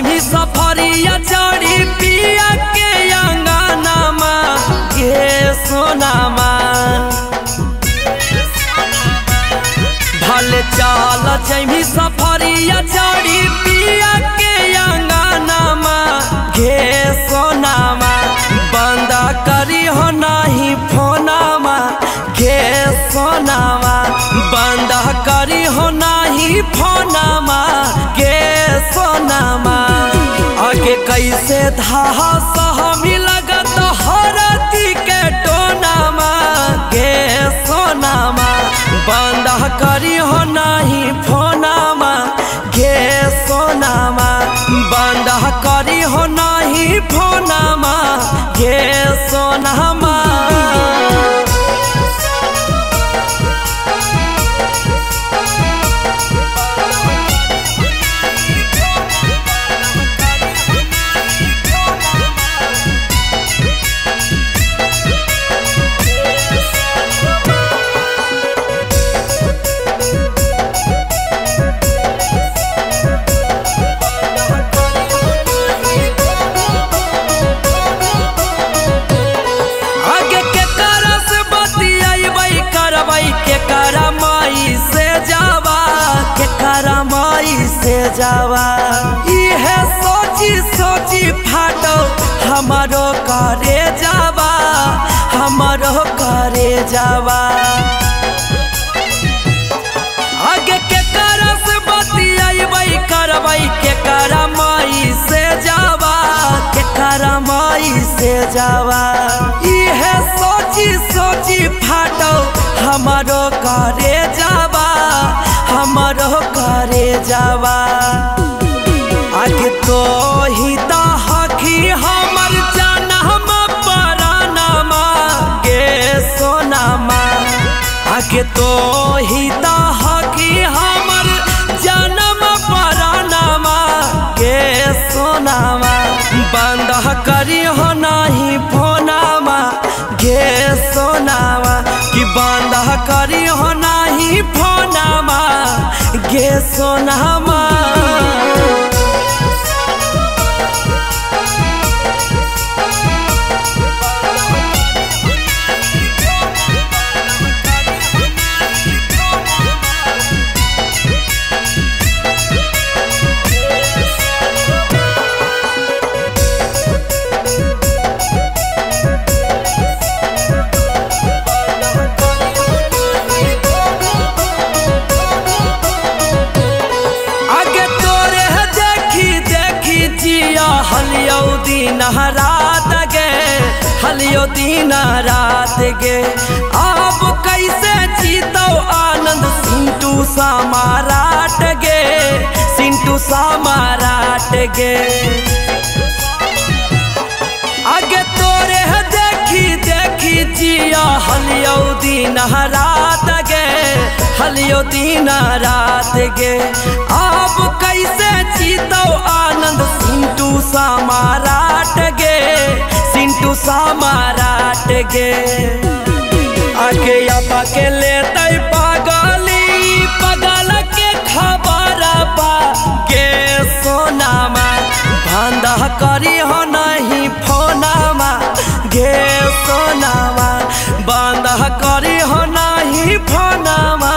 जमी सफरिया चढ़ी पिया के अंगनामा गे सोनामा भले चल जमी सफरिया चढ़ी पिया के अंगनामा गे सोनामा बंद करी हो नहीं फोनामा गे सोनामा बंद करी हो नहीं फोनामा गे सोनामा आगे कैसे धाहा सहमी लगत हरती के टोनामा गे सोनामा बंद करी हो नहीं फोनामा गे सोनामा बंद करी हो नहीं फोनामा गे सोनामा से जावा इहे सोची सोची फाटो हमारो करे जावा हमारो करे जावा आगे के करस बतियाई करवाई के करमाई से जावा के करमाई से जावा इहे सोची सोची फाटो हमारो करे जावा हमारो करे जावा आगे तो ही हकी हमर जनम परानामा गे सोनामा आगे तो ही हकी हमर जनम परानामा गे सोनामा बंद करी हो नहीं फोनामा गे सोनामा कि बंद करी हो नहीं फोनामा गे सोनामा हलियो दिन रात गे अब कैसे जीतो आनंद सिंटू समाराट गे सिंटू समाराट गे आगे तोरे देखी देखी जिया हलियो दिन रात गे हलियो दिन रात गे अब कैसे जीतो आनंद सिंटू समाराट गे सिंटू समाराट गे आगे आपा के लेते पागली पगल के खबर पा गे सोनामा बंद करी हो नहीं फोनामा गे सोनामा बंद करी हो नहीं फोनामा